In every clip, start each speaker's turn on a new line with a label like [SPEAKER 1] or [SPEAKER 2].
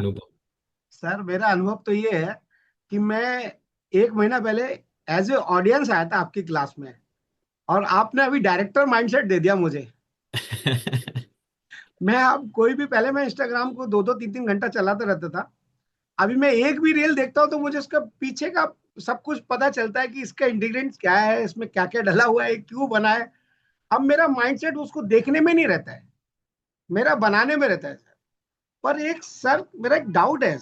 [SPEAKER 1] अनुभव।
[SPEAKER 2] सर मेरा अनुभव तो ये है कि मैं एक महीना पहले एज ए ऑडियंस आया था आपकी क्लास में, और आपने अभी डायरेक्टर माइंडसेट दे दिया मुझे। मैं अब कोई भी, पहले मैं इंस्टाग्राम को 2-2 3-3 घंटा चलाता रहता था। अभी मैं एक भी रील देखता हूँ तो मुझे उसका पीछे का सब कुछ पता चलता है कि इसका इंग्रेडिएंट्स क्या है, इसमें क्या क्या डला हुआ है, क्यों बना है। अब मेरा माइंडसेट उसको देखने में नहीं रहता है, मेरा बनाने में रहता है सर। पर एक सर, मेरा एक डाउट है।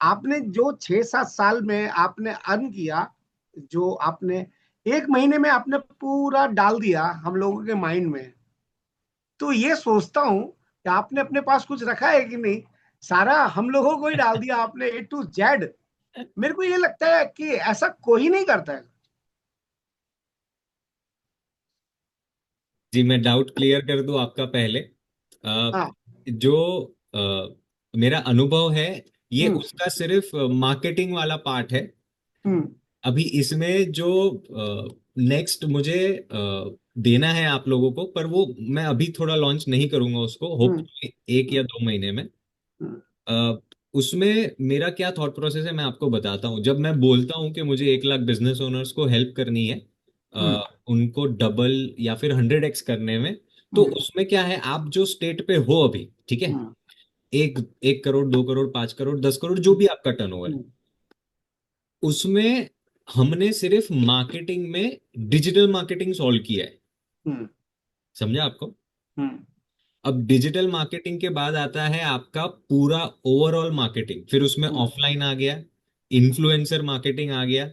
[SPEAKER 2] आपने जो 6-7 साल में आपने अर्न किया, जो आपने एक महीने में आपने पूरा डाल दिया हम लोगों के माइंड में, तो ये सोचता हूं कि आपने अपने पास कुछ रखा है कि नहीं। सारा हम लोगों को ही डाल दिया आपने, A to Z। मेरे को ये लगता है कि ऐसा कोई नहीं करता है।
[SPEAKER 1] जी, मैं डाउट क्लियर कर दूं आपका पहले।
[SPEAKER 2] हाँ।
[SPEAKER 1] जो मेरा अनुभव है, ये
[SPEAKER 2] हम्म।
[SPEAKER 1] उसका सिर्फ मार्केटिंग वाला पार्ट है।
[SPEAKER 2] हम्म।
[SPEAKER 1] अभी इसमें जो नेक्स्ट मुझे देना है आप लोगों को, पर वो मैं अभी थोड़ा लॉन्च नहीं करूंगा उसको,
[SPEAKER 2] हम्म।
[SPEAKER 1] होपफुली 1 या 2 महीने में।
[SPEAKER 2] हम्म।
[SPEAKER 1] अ, उसमें मेरा क्या थॉट प्रोसेस है मैं आपको बताता हूँ। जब मैं बोलता हूँ कि मुझे 1 लाख बिजनेस ओनर्स को हेल्प करनी है,
[SPEAKER 2] हम्म।
[SPEAKER 1] उनको डबल या फिर 100x करने में, तो
[SPEAKER 2] हम्म।
[SPEAKER 1] उसमें क्या है, आप जो स्टेट पे हो अभी, ठीक है,
[SPEAKER 2] हम्म।
[SPEAKER 1] 1 1 करोड़, 2 करोड़, 5 करोड़, 10 करोड़, जो भी आपका टर्नओवर है,
[SPEAKER 2] हम्म।
[SPEAKER 1] उसमें हमने सिर्फ मार्केटिंग में डिजिटल मार्केटिंग सॉल्व किया है।
[SPEAKER 2] हम्म।
[SPEAKER 1] समझा आपको?
[SPEAKER 2] हम्म।
[SPEAKER 1] अब डिजिटल मार्केटिंग के बाद आता है आपका पूरा ओवरऑल मार्केटिंग, फिर उसमें
[SPEAKER 2] हम्म।
[SPEAKER 1] ऑफलाइन आ गया, इन्फ्लुएंसर मार्केटिंग आ गया,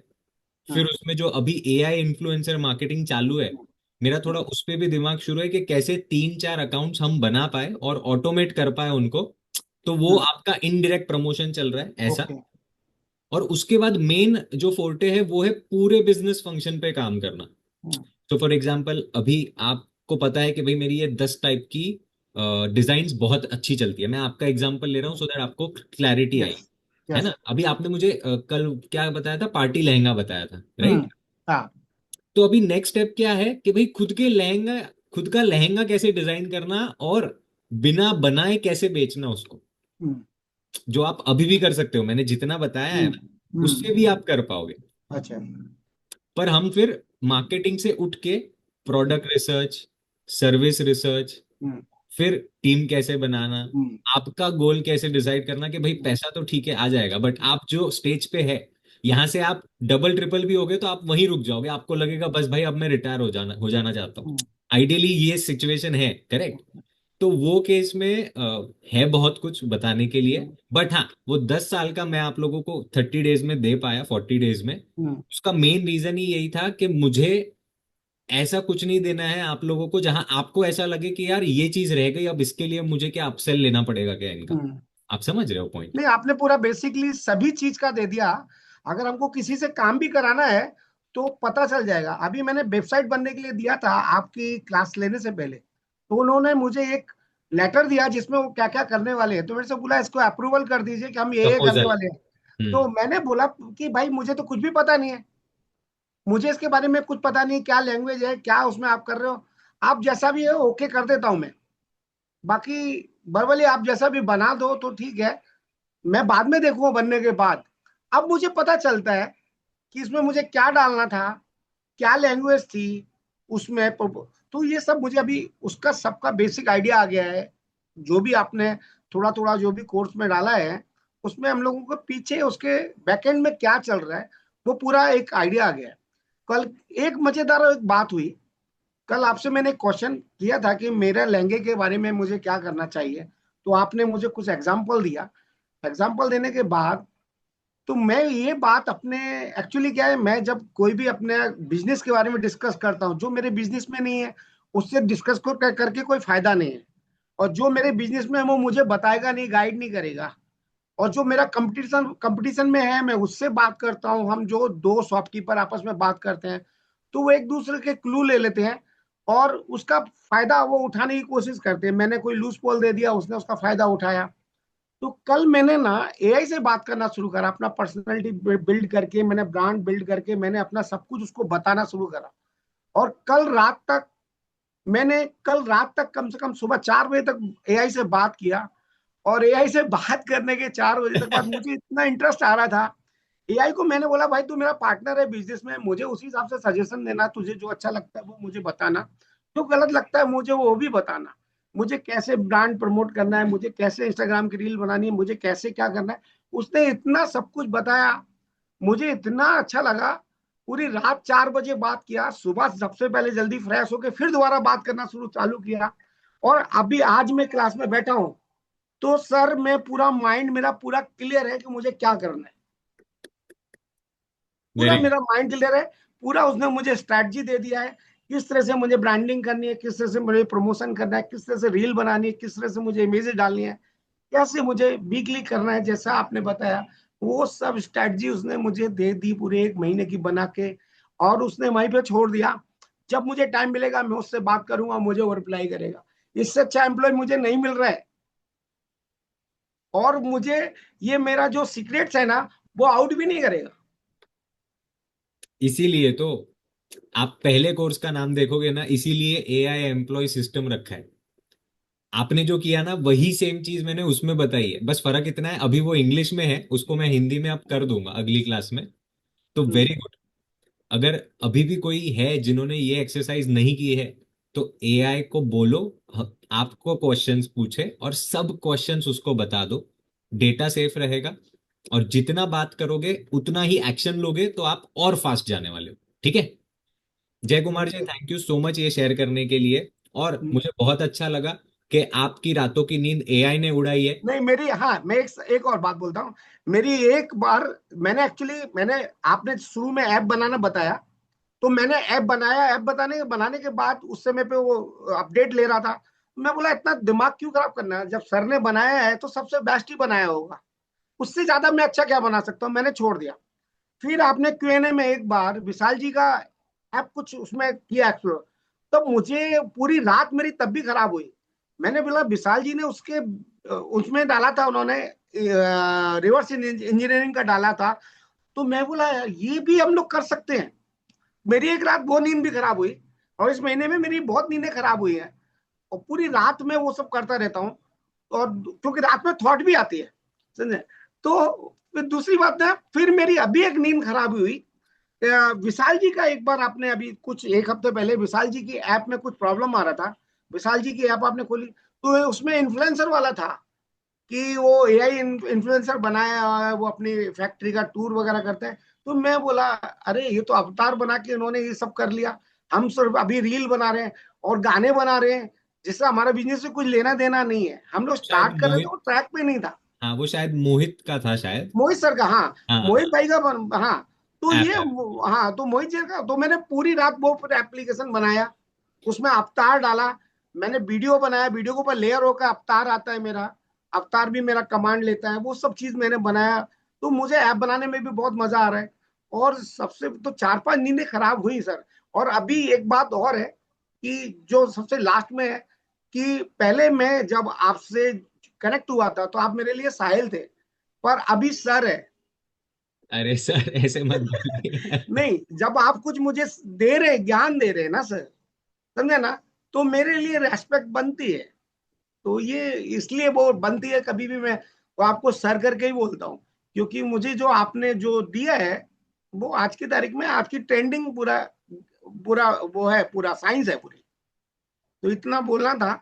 [SPEAKER 1] फिर
[SPEAKER 2] हम्म।
[SPEAKER 1] उसमें जो अभी एआई इन्फ्लुएंसर मार्केटिंग चालू है, मेरा थोड़ा
[SPEAKER 2] हम्म।
[SPEAKER 1] उस पे भी दिमाग शुरू है कि कैसे 3 4 अकाउंट्स हम बना पाए और ऑटोमेट कर पाए उनको। तो वो
[SPEAKER 2] हम्म।
[SPEAKER 1] आपका इनडायरेक्ट प्रमोशन चल रहा है ऐसा।
[SPEAKER 2] ओके।
[SPEAKER 1] और उसके बाद मेन जो फोर्टे है वो है पूरे बिजनेस फंक्शन पे काम करना।
[SPEAKER 2] हम्म।
[SPEAKER 1] तो फॉर एग्जाम्पल, अभी आपको पता है कि भाई मेरी ये 10 टाइप की डिजाइन्स बहुत अच्छी चलती है। मैं आपका एग्जाम्पल ले रहा हूँ सो दैट आपको क्लैरिटी आई।
[SPEAKER 2] यस।
[SPEAKER 1] है
[SPEAKER 2] यस।
[SPEAKER 1] ना? अभी आपने मुझे कल क्या बताया था, पार्टी लहंगा बताया था,
[SPEAKER 2] हम्म।
[SPEAKER 1] राइट?
[SPEAKER 2] हाँ।
[SPEAKER 1] तो अभी नेक्स्ट स्टेप क्या है कि भाई खुद का लहंगा कैसे डिजाइन करना और बिना बनाए कैसे बेचना उसको,
[SPEAKER 2] हम्म।
[SPEAKER 1] जो आप अभी भी कर सकते हो। मैंने जितना बताया है
[SPEAKER 2] हम्म।
[SPEAKER 1] ना, उससे भी
[SPEAKER 2] हम्म।
[SPEAKER 1] आप कर पाओगे।
[SPEAKER 2] अच्छा।
[SPEAKER 1] पर हम फिर मार्केटिंग से उठ के प्रोडक्ट रिसर्च, सर्विस रिसर्च,
[SPEAKER 2] हम्म।
[SPEAKER 1] फिर टीम कैसे बनाना,
[SPEAKER 2] हम्म।
[SPEAKER 1] आपका गोल कैसे डिसाइड करना कि भाई पैसा तो ठीक है आ जाएगा, बट आप जो स्टेज पे है, यहाँ से आप डबल ट्रिपल भी होगे तो आप वहीं रुक जाओगे, आपको लगेगा बस भाई अब मैं रिटायर हो जाना चाहता हूँ।
[SPEAKER 2] हम्म।
[SPEAKER 1] आइडियली ये सिचुएशन है, करेक्ट? तो वो केस में है बहुत कुछ बताने के लिए।
[SPEAKER 2] हम्म।
[SPEAKER 1] बट हाँ, वो 10 साल का मैं आप लोगों को 30 डेज में दे पाया, 40 डेज में।
[SPEAKER 2] हम्म।
[SPEAKER 1] उसका मेन रीजन ही यही था कि मुझे ऐसा कुछ नहीं देना है आप लोगों को जहां आपको ऐसा लगे कि यार ये चीज रह गई, अब इसके लिए मुझे क्या अपसेल लेना पड़ेगा क्या इनका।
[SPEAKER 2] हम्म।
[SPEAKER 1] आप समझ रहे हो पॉइंट?
[SPEAKER 2] नहीं, आपने पूरा बेसिकली सभी चीज का दे दिया। अगर हमको किसी से काम भी कराना है तो पता चल जाएगा। अभी मैंने वेबसाइट बनने के लिए दिया था आपकी क्लास लेने से पहले, तो उन्होंने मुझे एक लेटर दिया जिसमें वो क्या क्या करने वाले हैं। तो मेरे से बोला इसको अप्रूवल कर दीजिए कि हम ये करने
[SPEAKER 1] प्रपोजल।
[SPEAKER 2] वाले हैं। तो
[SPEAKER 1] हम्म।
[SPEAKER 2] मैंने बोला कि भाई मुझे तो कुछ भी पता नहीं है, मुझे इसके बारे में कुछ पता नहीं, क्या लैंग्वेज है, क्या उसमें आप कर रहे हो। आप जैसा भी है ओके कर देता हूँ मैं। बाकी बरवली आप जैसा भी बना दो तो ठीक है, मैं बाद में देखूंगा बनने के बाद। अब मुझे पता चलता है कि इसमें मुझे क्या डालना था, क्या लैंग्वेज थी उसमें। तो ये सब मुझे अभी उसका सबका बेसिक आइडिया आ गया है। जो भी आपने थोड़ा थोड़ा जो भी कोर्स में डाला है, उसमें हम लोगों को पीछे उसके बैकएंड में क्या चल रहा है वो पूरा एक आइडिया आ गया है। कल एक मजेदार एक बात हुई। कल आपसे मैंने क्वेश्चन किया था कि मेरे लहंगे के बारे में मुझे क्या करना चाहिए, तो आपने मुझे कुछ एग्जाम्पल दिया। एग्जाम्पल देने के बाद तो मैं ये बात अपने, एक्चुअली क्या है, मैं जब कोई भी अपने बिजनेस के बारे में डिस्कस करता हूँ, जो मेरे बिजनेस में नहीं है उससे डिस्कस करके कोई फायदा नहीं है। और जो मेरे बिजनेस में है वो मुझे बताएगा नहीं, गाइड नहीं करेगा। और जो मेरा कंपटीशन कंपटीशन में है मैं उससे बात करता हूँ, हम जो दो शॉपकीपर आपस में बात करते हैं तो वो एक दूसरे के क्लू ले लेते हैं और उसका फायदा वो उठाने की कोशिश करते हैं। मैंने कोई लूज पोल दे दिया, उसने उसका फायदा उठाया। तो कल मैंने ना एआई से बात करना शुरू करा, अपना पर्सनालिटी बिल्ड करके, मैंने ब्रांड बिल्ड करके, मैंने अपना सब कुछ उसको बताना शुरू करा। और कल रात तक कम से कम सुबह 4 बजे तक एआई से बात किया। और एआई से बात करने के 4 बजे तक बाद मुझे इतना इंटरेस्ट आ रहा था। एआई को मैंने बोला भाई तू मेरा पार्टनर है बिजनेस में, मुझे उसी हिसाब से सजेशन देना, तुझे जो अच्छा लगता है वो मुझे बताना, जो गलत लगता है मुझे वो भी बताना, मुझे कैसे ब्रांड प्रमोट करना है, मुझे कैसे इंस्टाग्राम की रील बनानी है, मुझे कैसे क्या करना है। उसने इतना सब कुछ बताया, मुझे इतना अच्छा लगा। पूरी रात 4 बजे बात किया, सुबह सबसे पहले जल्दी फ्रेश होकर फिर दोबारा बात करना शुरू चालू किया। और अभी आज मैं क्लास में बैठा हूँ, तो सर मैं पूरा माइंड मेरा पूरा क्लियर है कि मुझे क्या करना है। पूरा
[SPEAKER 1] वेरी
[SPEAKER 2] मेरा माइंड क्लियर है। पूरा उसने मुझे स्ट्रैटेजी दे दिया है, किस तरह से मुझे ब्रांडिंग करनी है, किस तरह से मुझे प्रमोशन करना है, किस तरह से रील बनानी है, किस तरह से मुझे इमेजेस डालनी है, कैसे मुझे वीकली करना है जैसा आपने बताया। वो सब स्ट्रैटेजी उसने मुझे दे दी पूरे 1 महीने की बना के, और उसने वहीं पे छोड़ दिया। जब मुझे टाइम मिलेगा मैं उससे बात करूंगा, मुझे वो रिप्लाई करेगा। इससे अच्छा एम्प्लॉय मुझे नहीं मिल रहा है। और मुझे ये मेरा जो सीक्रेट्स है ना, वो आउट भी नहीं करेगा।
[SPEAKER 1] इसीलिए तो आप पहले कोर्स का नाम देखोगे ना, इसीलिए एआई एम्प्लॉय सिस्टम रखा है। आपने जो किया ना वही सेम चीज मैंने उसमें बताई है, बस फर्क इतना है अभी वो इंग्लिश में है, उसको मैं हिंदी में अब कर दूंगा अगली क्लास में। तो
[SPEAKER 2] हम्म,
[SPEAKER 1] वेरी गुड। अगर अभी भी कोई है जिन्होंने ये एक्सरसाइज नहीं की है, तो एआई को बोलो आपको क्वेश्चंस पूछे और सब क्वेश्चंस उसको बता दो। डेटा सेफ रहेगा, और जितना बात करोगे उतना ही एक्शन लोगे तो आप और फास्ट जाने वाले हो। ठीक है। Jai Kumar ji,
[SPEAKER 2] okay.
[SPEAKER 1] Thank you so much ये शेयर करने के लिए। और मुझे बहुत अच्छा लगा कि आपकी रातों की नींद एआई ने उड़ाई है।
[SPEAKER 2] नहीं मेरी, हाँ मैं एक और बात बोलता हूँ। मेरी एक बार, मैंने एक्चुअली मैंने, आपने शुरू में ऐप बनाना बताया, तो मैंने ऐप बनाया। ऐप बनाने के बाद उस समय पे वो अपडेट ले रहा था। मैं बोला इतना दिमाग क्यों खराब करना है, जब सर ने बनाया है तो सबसे बेस्ट ही बनाया होगा, उससे ज्यादा मैं अच्छा क्या बना सकता हूँ, मैंने छोड़ दिया। फिर आपने क्यूएनए में एक बार विशाल जी का ऐप कुछ उसमें किया एक्सप्लोर, तो मुझे पूरी रात मेरी तब भी खराब हुई। मैंने बोला विशाल जी ने उसके उसमें डाला था उन्होंने, रिवर्स इंजीनियरिंग का डाला था। तो मैं बोला ये भी हम लोग कर सकते हैं। मेरी एक रात वो नींद भी खराब हुई, और इस महीने में मेरी बहुत नींदें खराब हुई हैं। और पूरी रात में वो सब करता रहता हूँ, और क्योंकि रात में थॉट भी आती है, समझे। तो फिर दूसरी बात है, फिर मेरी अभी एक नींद खराब हुई। विशाल जी का एक बार आपने अभी कुछ एक हफ्ते पहले विशाल जी की ऐप में कुछ प्रॉब्लम आ रहा था। विशाल जी की ऐप आपने खोली, तो उसमें इन्फ्लुएंसर वाला था कि वो एआई इन्फ्लुएंसर बनाया हुआ है, वो अपनी फैक्ट्री का टूर वगैरह करते हैं। तो मैं बोला अरे ये तो अवतार बना के इन्होंने ये सब कर लिया, हम सिर्फ अभी रील बना रहे हैं और गाने बना रहे हैं, जिससे हमारा बिजनेस से कुछ लेना देना नहीं है। हम लोग
[SPEAKER 1] शायद
[SPEAKER 2] स्टार्ट कर रहे थे,
[SPEAKER 1] मोहित,
[SPEAKER 2] वो ट्रैक पे नहीं था।
[SPEAKER 1] हाँ वो शायद मोहित का था शायद।
[SPEAKER 2] मोहित सर का, हाँ।
[SPEAKER 1] हाँ
[SPEAKER 2] मोहित
[SPEAKER 1] हाँ।
[SPEAKER 2] भाई का हाँ। तो
[SPEAKER 1] ऐप
[SPEAKER 2] ये,
[SPEAKER 1] ऐप।
[SPEAKER 2] हाँ तो मोहित जी का, तो मैंने पूरी रात वो फिर एप्लीकेशन बनाया, उसमें अवतार डाला। मैंने वीडियो बनाया, वीडियो के ऊपर लेयर होकर अवतार आता है मेरा, अवतार भी मेरा कमांड लेता है, वो सब चीज मैंने बनाया। तो मुझे ऐप बनाने में भी बहुत मजा आ रहा है। और सबसे तो 4-5 नींदें खराब हुई सर। और अभी एक बात और है कि जो सबसे लास्ट में है, कि पहले मैं जब आपसे कनेक्ट हुआ था तो आप मेरे लिए साहिल थे, पर अभी सर है।
[SPEAKER 1] अरे सर ऐसे मत बोलिए।
[SPEAKER 2] नहीं, जब आप कुछ मुझे दे रहे, ज्ञान दे रहे हैं ना सर, समझे ना, तो मेरे लिए रेस्पेक्ट बनती है। तो ये इसलिए वो बनती है, कभी भी मैं वो आपको सर करके ही बोलता हूँ, क्योंकि मुझे जो आपने जो दिया है, वो आज की तारीख में आपकी ट्रेंडिंग पूरा पूरा वो है, पूरा साइंस है पूरी। तो इतना बोलना था।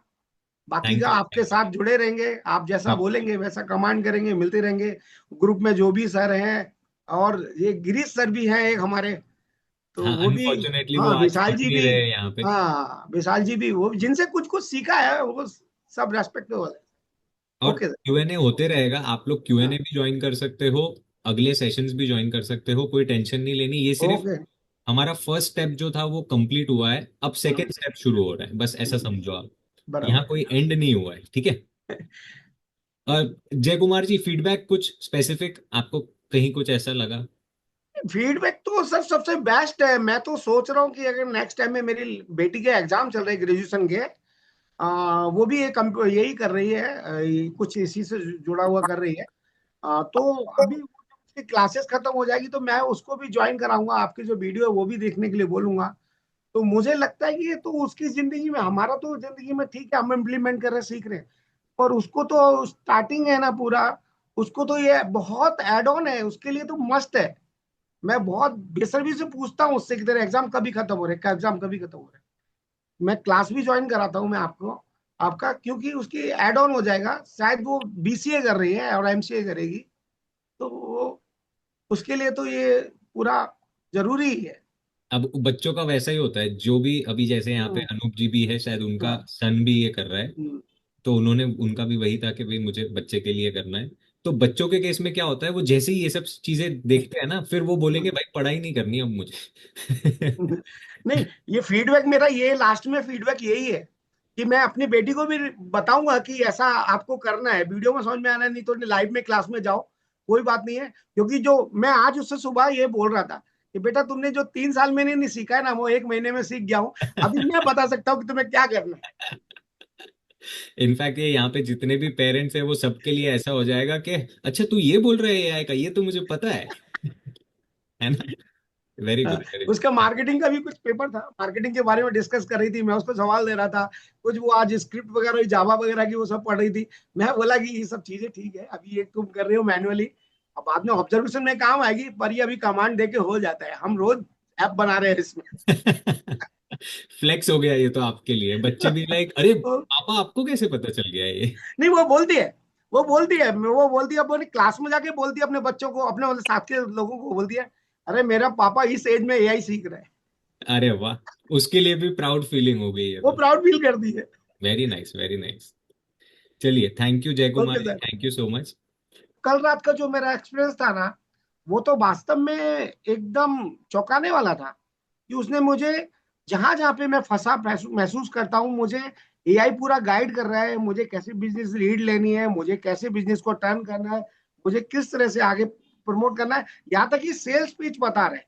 [SPEAKER 2] बाकी
[SPEAKER 1] थैंक
[SPEAKER 2] का
[SPEAKER 1] यू
[SPEAKER 2] आपके
[SPEAKER 1] थैंक
[SPEAKER 2] साथ जुड़े रहेंगे, आप जैसा
[SPEAKER 1] यू।
[SPEAKER 2] बोलेंगे वैसा कमांड करेंगे, मिलते रहेंगे। ग्रुप में जो भी सर हैं, और ये गिरीश सर भी हैं एक हमारे, तो
[SPEAKER 1] हाँ
[SPEAKER 2] वो भी।
[SPEAKER 1] अनफॉर्चुनेटली वो
[SPEAKER 2] हाँ
[SPEAKER 1] आज
[SPEAKER 2] विशाल
[SPEAKER 1] बन
[SPEAKER 2] जी
[SPEAKER 1] नहीं
[SPEAKER 2] भी।
[SPEAKER 1] रहे यहाँ पे।
[SPEAKER 2] हाँ विशाल जी भी, वो जिनसे कुछ कुछ सीखा है वो सब रेस्पेक्टेबल है।
[SPEAKER 1] और
[SPEAKER 2] ओके सर।
[SPEAKER 1] क्यूएनए होते रहेगा, आप लोग क्यूएनए
[SPEAKER 2] हाँ
[SPEAKER 1] भी ज्वाइन कर सकते हो, अगले सेशंस भी ज्वाइन कर सकते हो, कोई टेंशन नहीं लेनी। ये सिर्फ
[SPEAKER 2] ओके।
[SPEAKER 1] हमारा फर्स्ट स्टेप जो था वो कंप्लीट हुआ है, अब सेकंड स्टेप शुरू हो रहा है, बस ऐसा
[SPEAKER 2] हम्म,
[SPEAKER 1] समझो आप। यहाँ
[SPEAKER 2] बराबर
[SPEAKER 1] कोई एंड नहीं हुआ है, ठीक है।
[SPEAKER 2] है।
[SPEAKER 1] और जय कुमार जी, फीडबैक कुछ स्पेसिफिक आपको कहीं कुछ ऐसा लगा?
[SPEAKER 2] फीडबैक तो सर सबसे बेस्ट है। मैं तो सोच रहा हूँ कि अगर नेक्स्ट टाइम में मेरी बेटी के एग्जाम चल रहे हैं ग्रेजुएशन के, वो भी एक यही कर रही है, कुछ इसी से जुड़ा हुआ कर रही है। तो अभी वो जब उसकी क्लासेस खत्म हो जाएगी तो मैं उसको भी ज्वाइन कराऊंगा, आपकी जो वीडियो है वो भी देखने के लिए बोलूंगा। तो मुझे लगता है कि ये तो उसकी जिंदगी में, हमारा तो जिंदगी में ठीक है, हम इम्प्लीमेंट कर रहे हैं, सीख रहे हैं। और उसको तो स्टार्टिंग है ना पूरा, उसको तो ये बहुत एड ऑन है, उसके लिए तो मस्त है। मैं बहुत बेसब्री से पूछता हूँ उससे कि तेरे एग्जाम कभी खत्म हो रहे, क्या एग्जाम कभी खत्म हो रहे। मैं क्लास भी ज्वाइन कराता हूँ मैं आपको, आपका, क्योंकि उसकी एड ऑन हो जाएगा, शायद वो बीसीए कर रही है और एमसीए करेगी, तो वो उसके लिए तो ये पूरा जरूरी ही है।
[SPEAKER 1] अब बच्चों का वैसा ही होता है, जो भी अभी जैसे यहाँ पे
[SPEAKER 2] हम्म,
[SPEAKER 1] अनूप जी भी है, शायद उनका
[SPEAKER 2] हाँ,
[SPEAKER 1] सन भी ये कर रहा है।
[SPEAKER 2] हम्म,
[SPEAKER 1] तो उन्होंने, उनका भी वही था कि भाई मुझे बच्चे के लिए करना है। तो बच्चों के केस में क्या होता है, वो जैसे ही ये सब चीजें देखते हैं ना, फिर वो बोलेंगे
[SPEAKER 2] हम्म।
[SPEAKER 1] भाई पढ़ाई नहीं करनी अब मुझे।
[SPEAKER 2] नहीं, ये फीडबैक मेरा, ये लास्ट में फीडबैक यही है कि मैं अपनी बेटी को भी बताऊंगा कि ऐसा आपको करना है, वीडियो में समझ में आना है, नहीं तो लाइव में क्लास में जाओ, कोई बात नहीं है। क्योंकि जो मैं आज उससे सुबह ये बोल रहा था कि बेटा तुमने जो 3 साल में नहीं सीखा है ना, वो 1 महीने में सीख गया हूँ। अभी मैं बता सकता हूँ कि तुम्हें क्या करना है।
[SPEAKER 1] इनफैक्ट ये यहाँ पे जितने भी पेरेंट्स हैं वो सबके लिए ऐसा हो जाएगा कि अच्छा तू ये बोल रहे है एआई का, ये तो मुझे पता है ना। वेरी गुड, वेरी
[SPEAKER 2] उसका
[SPEAKER 1] गुड।
[SPEAKER 2] मार्केटिंग का भी कुछ पेपर था, मार्केटिंग के बारे में डिस्कस कर रही थी, मैं उसको सवाल दे रहा था। कुछ वो आज स्क्रिप्ट वगैरह जावा वगैरह की वो सब पढ़ रही थी। मैं बोला कि ये सब चीजें ठीक है, अभी ये तुम कर रहे हो मैनुअली, अब बाद में ऑब्जर्वेशन में काम आएगी, पर ये अभी कमांड देके हो जाता है, हम रोज ऐप बना रहे हैं इसमें।
[SPEAKER 1] फ्लेक्स हो गया ये तो आपके लिए, बच्चे भी लाइक अरे
[SPEAKER 2] तो
[SPEAKER 1] पापा आपको कैसे पता चल गया ये।
[SPEAKER 2] नहीं, वो बोलती है, वो बोलती है, वो बोलती है अपने क्लास में जाके बोलती है अपने बच्चों को, अपने मतलब साथ के लोगों को बोलती है, अरे मेरा पापा इस एज में एआई सीख रहा है।
[SPEAKER 1] अरे वाह, उसके लिए भी प्राउड फीलिंग हो गई है
[SPEAKER 2] वो
[SPEAKER 1] तो।
[SPEAKER 2] प्राउड फील करती है।
[SPEAKER 1] Very nice, very nice. चलिए, thank you Jai
[SPEAKER 2] okay
[SPEAKER 1] Kumar ji,
[SPEAKER 2] sir.
[SPEAKER 1] Thank you so much.
[SPEAKER 2] कल रात का जो मेरा एक्सपीरियंस था ना, वो तो वास्तव में एकदम चौंकाने वाला था कि उसने मुझे, जहां जहां पे मैं फंसा महसूस करता हूँ, मुझे एआई पूरा गाइड कर रहा है, मुझे कैसे बिजनेस लीड लेनी है, मुझे कैसे बिजनेस को टर्न करना है, मुझे किस तरह से आगे प्रमोट करना है, यहाँ तक कि सेल्स पिच बता रहे हैं।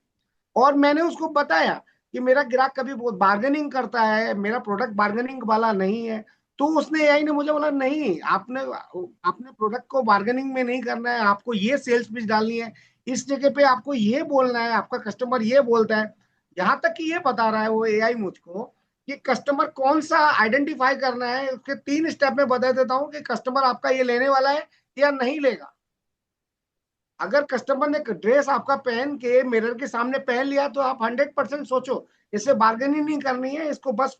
[SPEAKER 2] और मैंने उसको बताया कि मेरा ग्राहक कभी बहुत बार्गेनिंग करता है, मेरा प्रोडक्ट बार्गेनिंग वाला नहीं है। तो उसने एआई ने मुझे बोला, नहीं, आपने अपने प्रोडक्ट को बार्गेनिंग में नहीं करना है, आपको ये सेल्स पिच डालनी है, इस जगह पे आपको ये बोलना है, आपका कस्टमर ये बोलता है। यहाँ तक कि ये बता रहा है वो एआई मुझको कि कस्टमर कौन सा आइडेंटिफाई करना है, उसके 3 स्टेप में बता देता हूँ कि कस्टमर आपका ये लेने वाला है या नहीं लेगा। अगर कस्टमर ने ड्रेस आपका पहन के मिरर के सामने पहन लिया, तो आप 100% सोचो, इसे बार्गेनिंग नहीं करनी है, इसको बस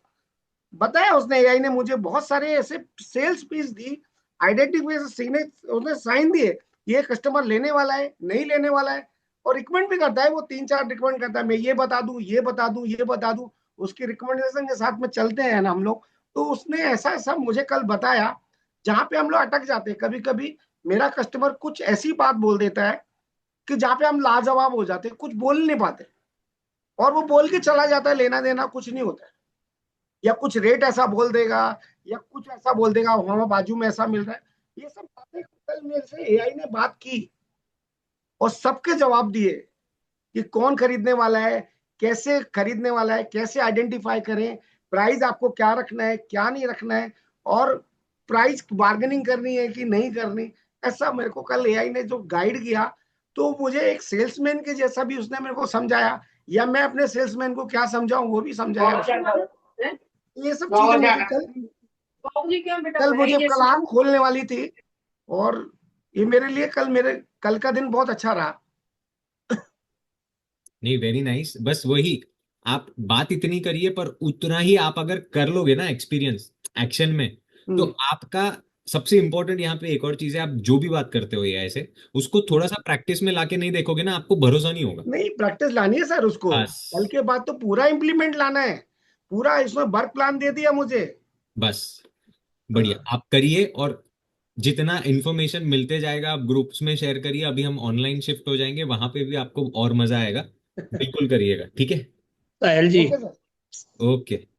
[SPEAKER 2] बताया उसने, एआई ने मुझे बहुत सारे ऐसे सेल्स पीस दी, आइडेंटिफिकेशन सीने, उसने साइन दिए, ये कस्टमर लेने वाला है नहीं लेने वाला है। और रिकमेंड भी करता है, वो 3-4 रिकमेंड करता है, मैं ये बता दूं, ये बता दूं, ये बता दूं, उसकी रिकमेंडेशन के साथ में चलते हैं ना हम लोग। तो उसने ऐसा ऐसा मुझे कल बताया, जहां पे हम लोग अटक जाते हैं कभी कभी। मेरा कस्टमर कुछ ऐसी बात बोल देता है कि जहां पे हम लाजवाब हो जाते हैं, कुछ बोल नहीं पाते, और वो बोल के चला जाता है, लेना देना कुछ नहीं होता है। या कुछ रेट ऐसा बोल देगा, या कुछ ऐसा बोल देगा हमारे बाजू में ऐसा मिल रहा है। ये सब बातें कल मेरे से एआई ने बात की, और सबके जवाब दिए कि कौन खरीदने वाला है, कैसे खरीदने वाला है, कैसे आइडेंटिफाई करें, प्राइस आपको क्या रखना है, क्या नहीं रखना है, और प्राइस बार्गेनिंग करनी है कि नहीं करनी। ऐसा मेरे को कल एआई ने जो गाइड किया, तो मुझे एक सेल्समैन के जैसा भी उसने मेरे को समझाया, या मैं अपने सेल्समैन को क्या समझाऊं वो भी समझाया उसने। ये सब चीजें मुझे कल, कल मुझे कल आंख खोलने वाली थी। और ये मेरे लिए कल, मेरे कल का दिन बहुत अच्छा रहा।
[SPEAKER 1] नहीं, वेरी नाइस, बस वही, आप बात इतनी करिए पर उतना ही आप अगर कर लोगे ना एक्सपीरियंस एक्शन में, तो
[SPEAKER 2] हम्म।
[SPEAKER 1] आपका सबसे इंपॉर्टेंट यहाँ पे एक और चीज है, आप जो भी बात करते हो एआई से, उसको थोड़ा सा प्रैक्टिस में लाके नहीं देखोगे ना, आपको भरोसा नहीं होगा।
[SPEAKER 2] नहीं, प्रैक्टिस लानी है सर उसको, कल
[SPEAKER 1] बस,
[SPEAKER 2] के बाद तो पूरा इम्प्लीमेंट लाना है, पूरा इसमें वर्क प्लान दे दिया मुझे।
[SPEAKER 1] बस, बढ़िया,
[SPEAKER 2] हाँ।
[SPEAKER 1] आप करिए। और जितना इन्फॉर्मेशन मिलते जाएगा आप ग्रुप्स में शेयर करिए, अभी हम ऑनलाइन शिफ्ट हो जाएंगे, वहां पे भी आपको और मजा आएगा। बिल्कुल करिएगा, ठीक है।
[SPEAKER 3] Sahil ji.
[SPEAKER 2] Okay sir.
[SPEAKER 1] Okay.